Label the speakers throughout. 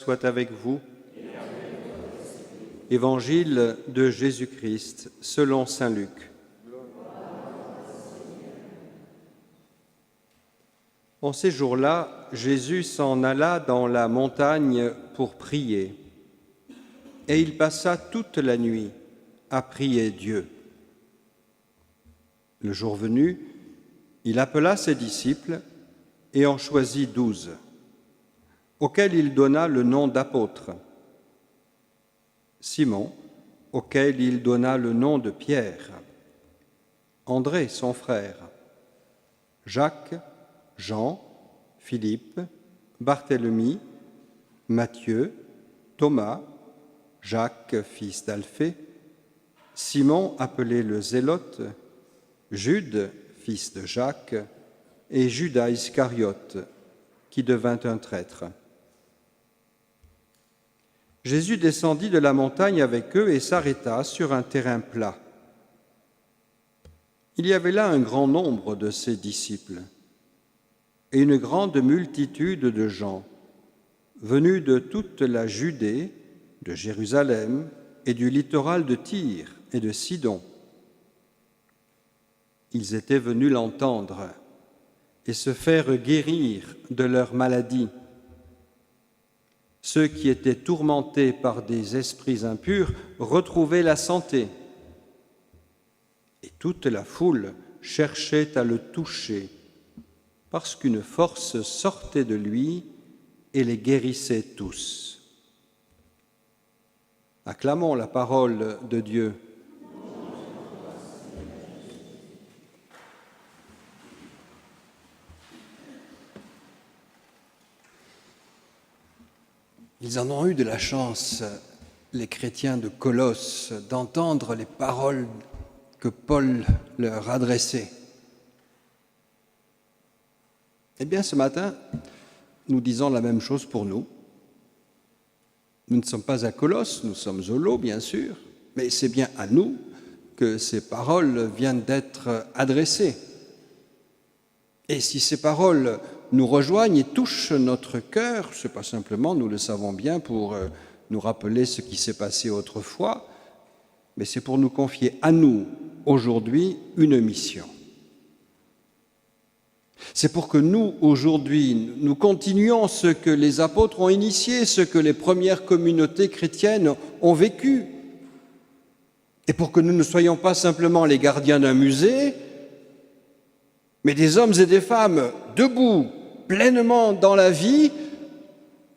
Speaker 1: soit avec vous. Évangile de Jésus-Christ selon saint Luc. En ces jours-là, Jésus s'en alla dans la montagne pour prier, et il passa toute la nuit à prier Dieu. Le jour venu, il appela ses disciples et en choisit 12, auxquels il donna le nom d'apôtres. Simon, auquel il donna le nom de Pierre, André, son frère, Jacques, Jean, Philippe, Barthélemy, Matthieu, Thomas, Jacques, fils d'Alphée, Simon, appelé le Zélote, Jude, fils de Jacques, et Judas Iscariote, qui devint un traître. Jésus descendit de la montagne avec eux et s'arrêta sur un terrain plat. Il y avait là un grand nombre de ses disciples et une grande multitude de gens, venus de toute la Judée, de Jérusalem et du littoral de Tyr et de Sidon. Ils étaient venus l'entendre et se faire guérir de leur maladie. Ceux qui étaient tourmentés par des esprits impurs retrouvaient la santé. Et toute la foule cherchait à le toucher, parce qu'une force sortait de lui et les guérissait tous. Acclamons la parole de Dieu. Ils en ont eu de la chance, les chrétiens de Colosse, d'entendre les paroles que Paul leur adressait. Eh bien, ce matin, nous disons la même chose pour nous. Nous ne sommes pas à Colosse, nous sommes au lot, bien sûr, mais c'est bien à nous que ces paroles viennent d'être adressées. Et si ces paroles nous rejoignent et touchent notre cœur, ce n'est pas simplement, nous le savons bien, pour nous rappeler ce qui s'est passé autrefois, mais c'est pour nous confier à nous, aujourd'hui, une mission. C'est pour que nous, aujourd'hui, nous continuions ce que les apôtres ont initié, ce que les premières communautés chrétiennes ont vécu, et pour que nous ne soyons pas simplement les gardiens d'un musée, mais des hommes et des femmes debout, pleinement dans la vie,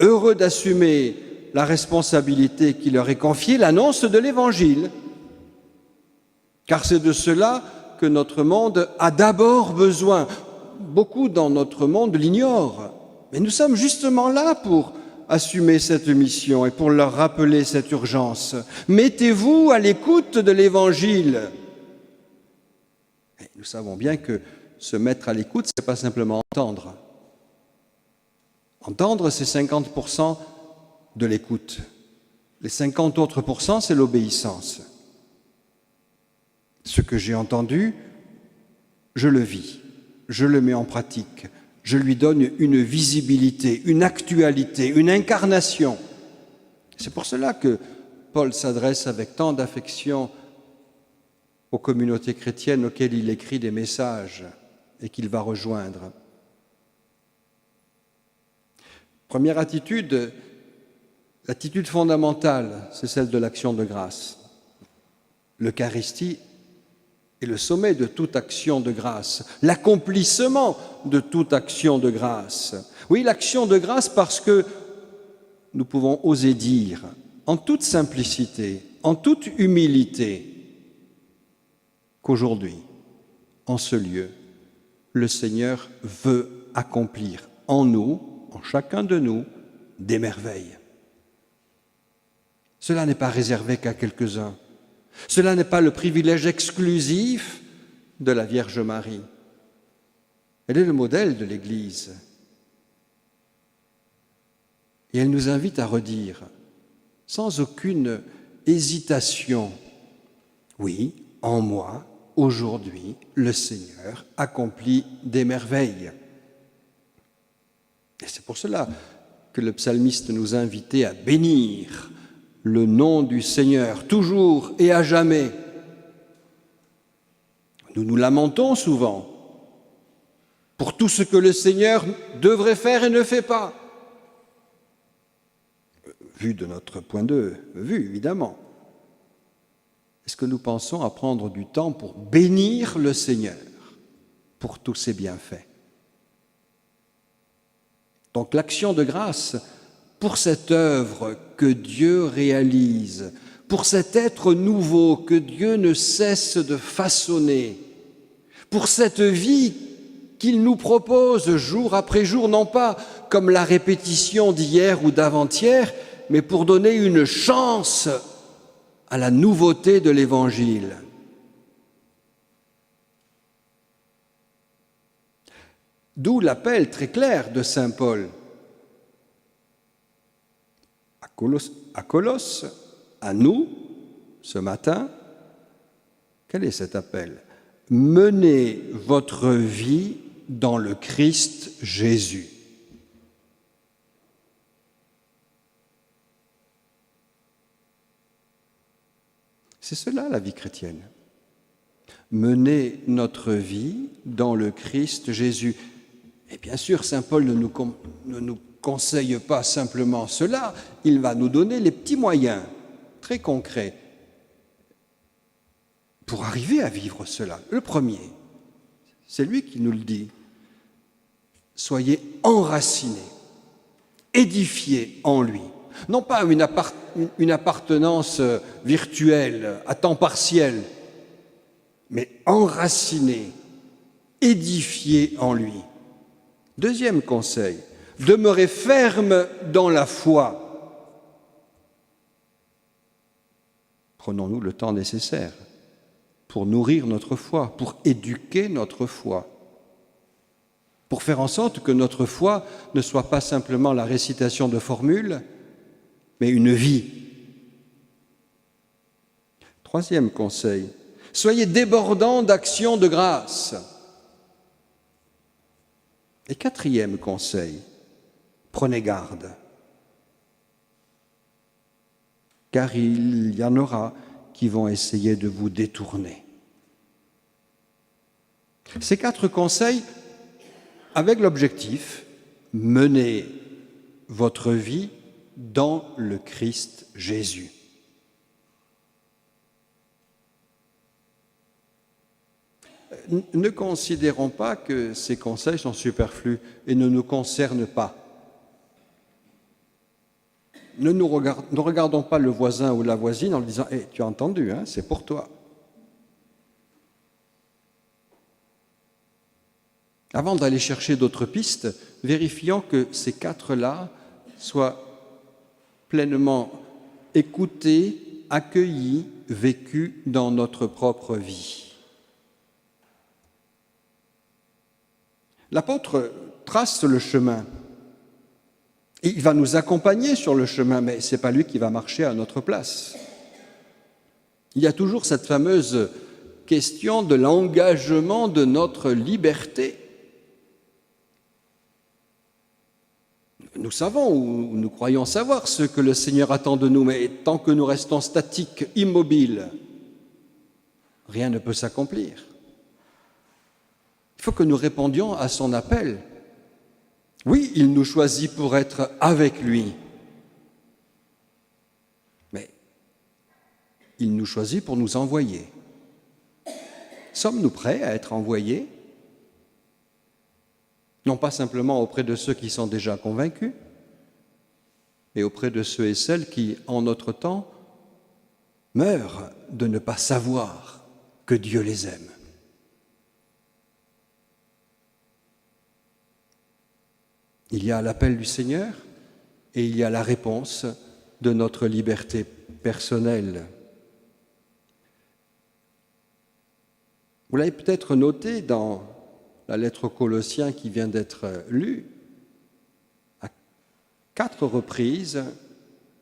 Speaker 1: heureux d'assumer la responsabilité qui leur est confiée, l'annonce de l'Évangile. Car c'est de cela que notre monde a d'abord besoin. Beaucoup dans notre monde l'ignorent, mais nous sommes justement là pour assumer cette mission et pour leur rappeler cette urgence. Mettez-vous à l'écoute de l'Évangile. Et nous savons bien que se mettre à l'écoute, ce n'est pas simplement entendre. Entendre, c'est 50% de l'écoute. Les 50 autres pourcents, c'est l'obéissance. Ce que j'ai entendu, je le vis, je le mets en pratique, je lui donne une visibilité, une actualité, une incarnation. C'est pour cela que Paul s'adresse avec tant d'affection aux communautés chrétiennes auxquelles il écrit des messages et qu'il va rejoindre. Première attitude, l'attitude fondamentale, c'est celle de l'action de grâce. L'Eucharistie est le sommet de toute action de grâce, l'accomplissement de toute action de grâce. Oui, l'action de grâce parce que nous pouvons oser dire, en toute simplicité, en toute humilité, qu'aujourd'hui, en ce lieu, le Seigneur veut accomplir en nous, en chacun de nous, des merveilles. Cela n'est pas réservé qu'à quelques-uns. Cela n'est pas le privilège exclusif de la Vierge Marie. Elle est le modèle de l'Église. Et elle nous invite à redire, sans aucune hésitation, oui, en moi, aujourd'hui, le Seigneur accomplit des merveilles. Et c'est pour cela que le psalmiste nous invitait à bénir le nom du Seigneur, toujours et à jamais. Nous nous lamentons souvent pour tout ce que le Seigneur devrait faire et ne fait pas. Vu de notre point de vue, évidemment. Est-ce que nous pensons à prendre du temps pour bénir le Seigneur pour tous ses bienfaits? Donc l'action de grâce pour cette œuvre que Dieu réalise, pour cet être nouveau que Dieu ne cesse de façonner, pour cette vie qu'il nous propose jour après jour, non pas comme la répétition d'hier ou d'avant-hier, mais pour donner une chance à la nouveauté de l'Évangile. D'où l'appel très clair de saint Paul à Colosse, à nous, ce matin. Quel est cet appel? Menez votre vie dans le Christ Jésus. C'est cela la vie chrétienne. Mener notre vie dans le Christ Jésus. Et bien sûr, saint Paul ne nous conseille pas simplement cela, il va nous donner les petits moyens très concrets pour arriver à vivre cela. Le premier, c'est lui qui nous le dit. Soyez enracinés, édifiés en lui. Non pas une appartenance virtuelle, à temps partiel, mais enracinés, édifiés en lui. Deuxième conseil, demeurez ferme dans la foi. Prenons-nous le temps nécessaire pour nourrir notre foi, pour éduquer notre foi, pour faire en sorte que notre foi ne soit pas simplement la récitation de formules, mais une vie. Troisième conseil, soyez débordants d'actions de grâce. Et quatrième conseil, prenez garde, car il y en aura qui vont essayer de vous détourner. Ces 4 conseils, avec l'objectif, menez votre vie dans le Christ Jésus. Ne considérons pas que ces conseils sont superflus et ne nous concernent pas. Ne regardons pas le voisin ou la voisine en lui disant « tu as entendu, hein, c'est pour toi ». Avant d'aller chercher d'autres pistes, vérifions que ces 4-là soient pleinement écoutés, accueillis, vécus dans notre propre vie. L'apôtre trace le chemin. Et il va nous accompagner sur le chemin, mais ce n'est pas lui qui va marcher à notre place. Il y a toujours cette fameuse question de l'engagement de notre liberté. Nous savons ou nous croyons savoir ce que le Seigneur attend de nous, mais tant que nous restons statiques, immobiles, rien ne peut s'accomplir. Il faut que nous répondions à son appel. Oui, il nous choisit pour être avec lui, mais il nous choisit pour nous envoyer. Sommes-nous prêts à être envoyés? Non pas simplement auprès de ceux qui sont déjà convaincus, mais auprès de ceux et celles qui, en notre temps, meurent de ne pas savoir que Dieu les aime. Il y a l'appel du Seigneur et il y a la réponse de notre liberté personnelle. Vous l'avez peut-être noté dans la lettre aux Colossiens qui vient d'être lue, à 4 reprises,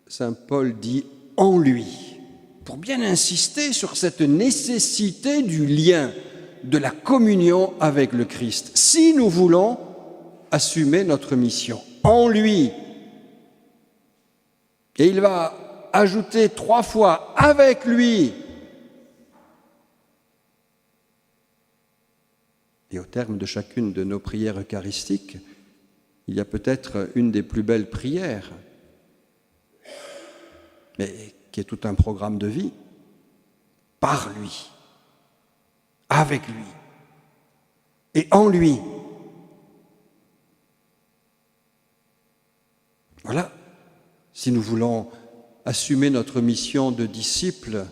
Speaker 1: saint Paul dit « en lui », pour bien insister sur cette nécessité du lien, de la communion avec le Christ. Si nous voulons assumer notre mission, en lui, Et il va ajouter 3 fois « avec lui ». Et au terme de chacune de nos prières eucharistiques, il y a peut-être une des plus belles prières, mais qui est tout un programme de vie. Par lui, avec lui et en lui. Voilà, si nous voulons assumer notre mission de disciples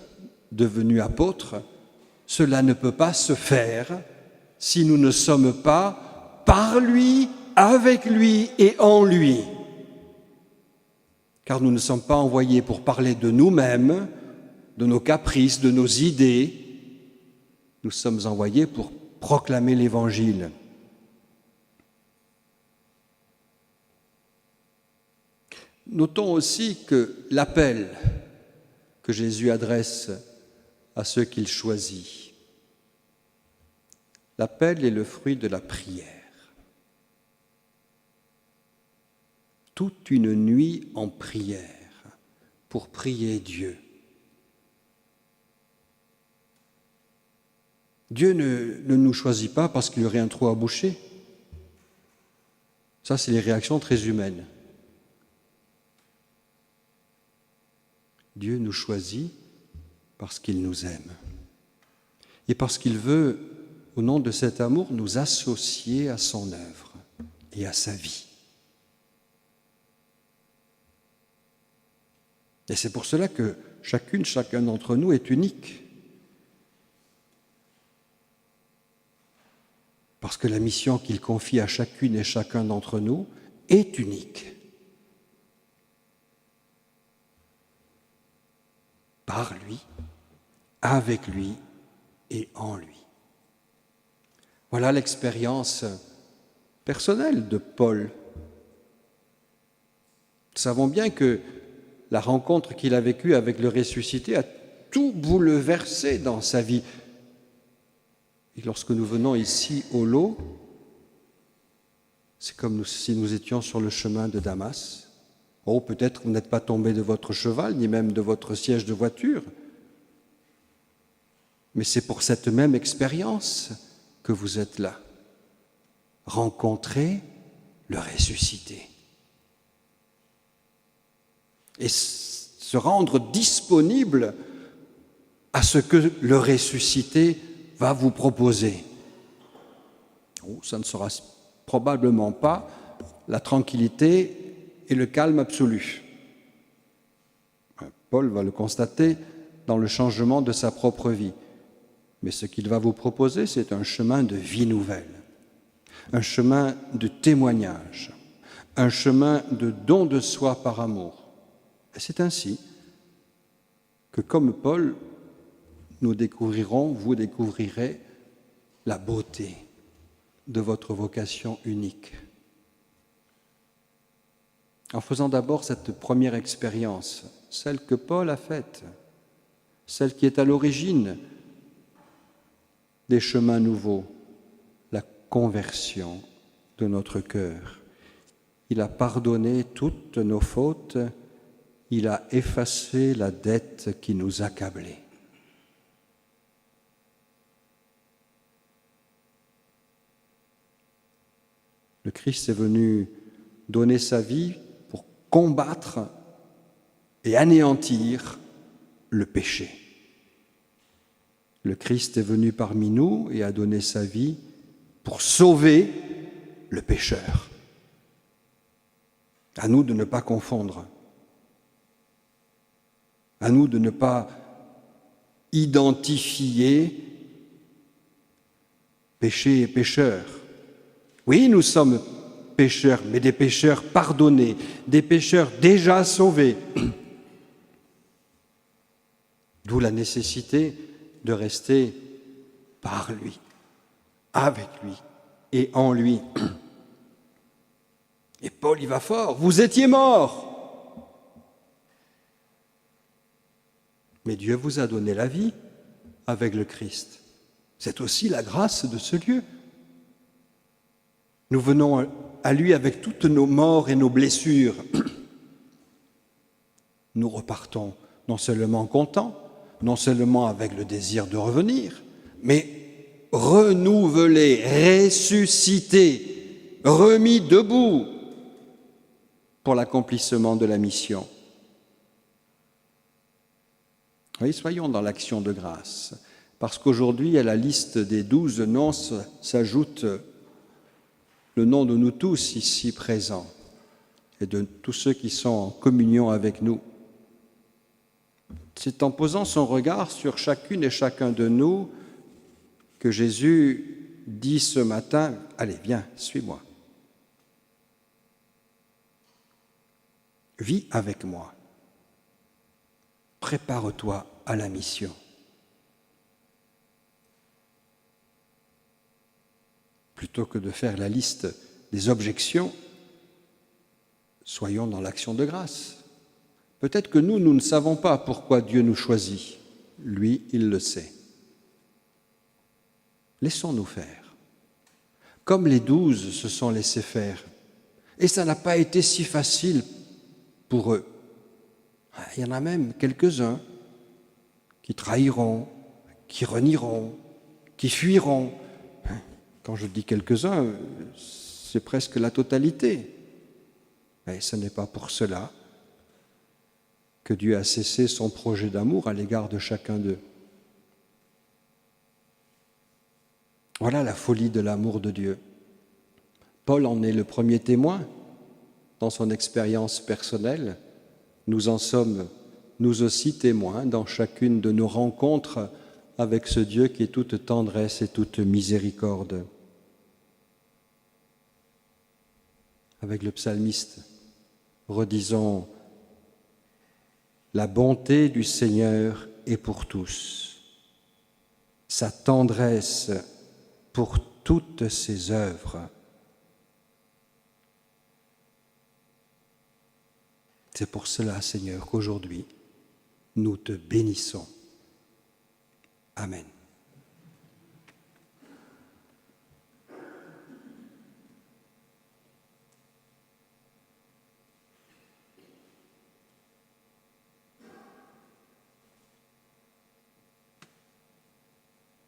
Speaker 1: devenus apôtres, cela ne peut pas se faire si nous ne sommes pas par lui, avec lui et en lui. Car nous ne sommes pas envoyés pour parler de nous-mêmes, de nos caprices, de nos idées. Nous sommes envoyés pour proclamer l'Évangile. Notons aussi que l'appel que Jésus adresse à ceux qu'il choisit, l'appel est le fruit de la prière. Toute une nuit en prière pour prier Dieu. Dieu ne nous choisit pas parce qu'il y aurait un trou à boucher. Ça, c'est les réactions très humaines. Dieu nous choisit parce qu'il nous aime et parce qu'il veut, au nom de cet amour, nous associer à son œuvre et à sa vie. Et c'est pour cela que chacun d'entre nous est unique. Parce que la mission qu'il confie à chacune et chacun d'entre nous est unique. Par lui, avec lui et en lui. Voilà l'expérience personnelle de Paul. Nous savons bien que la rencontre qu'il a vécue avec le ressuscité a tout bouleversé dans sa vie. Et lorsque nous venons ici au lot, c'est comme si nous étions sur le chemin de Damas. Oh, peut-être vous n'êtes pas tombé de votre cheval, ni même de votre siège de voiture. Mais c'est pour cette même expérience que vous êtes là. Rencontrer le ressuscité. Et se rendre disponible à ce que le ressuscité va vous proposer. Oh, ça ne sera probablement pas la tranquillité et le calme absolu. Paul va le constater dans le changement de sa propre vie. Mais ce qu'il va vous proposer, c'est un chemin de vie nouvelle, un chemin de témoignage, un chemin de don de soi par amour. Et c'est ainsi que, comme Paul, nous découvrirons, vous découvrirez la beauté de votre vocation unique. En faisant d'abord cette première expérience, celle que Paul a faite, celle qui est à l'origine des chemins nouveaux, la conversion de notre cœur. Il a pardonné toutes nos fautes, il a effacé la dette qui nous accablait. Le Christ est venu donner sa vie pour combattre et anéantir le péché. Le Christ est venu parmi nous et a donné sa vie pour sauver le pécheur. À nous de ne pas confondre. À nous de ne pas identifier péché et pécheur. Oui, nous sommes pécheurs, mais des pécheurs pardonnés, des pécheurs déjà sauvés. D'où la nécessité de rester par lui, avec lui et en lui. Et Paul y va fort, vous étiez morts. Mais Dieu vous a donné la vie avec le Christ. C'est aussi la grâce de ce lieu. Nous venons à lui avec toutes nos morts et nos blessures. nous repartons non seulement contents, non seulement avec le désir de revenir, mais renouvelés, ressuscités, remis debout pour l'accomplissement de la mission. Oui, soyons dans l'action de grâce, parce qu'aujourd'hui, à la liste des 12 noms s'ajoute le nom de nous tous ici présents et de tous ceux qui sont en communion avec nous. C'est en posant son regard sur chacune et chacun de nous que Jésus dit ce matin, « Allez, viens, suis-moi. Vis avec moi. Prépare-toi à la mission. » Plutôt que de faire la liste des objections, soyons dans l'action de grâce. Peut-être que nous ne savons pas pourquoi Dieu nous choisit. Lui, il le sait. Laissons-nous faire. Comme les 12 se sont laissés faire. Et ça n'a pas été si facile pour eux. Il y en a même quelques-uns qui trahiront, qui renieront, qui fuiront. Quand je dis quelques-uns, c'est presque la totalité. Mais ce n'est pas pour cela que Dieu a cessé son projet d'amour à l'égard de chacun d'eux. Voilà la folie de l'amour de Dieu. Paul en est le premier témoin dans son expérience personnelle. Nous en sommes, nous aussi, témoins dans chacune de nos rencontres avec ce Dieu qui est toute tendresse et toute miséricorde. Avec le psalmiste, redisons « La bonté du Seigneur est pour tous, sa tendresse pour toutes ses œuvres. » C'est pour cela, Seigneur, qu'aujourd'hui, nous te bénissons. Amen.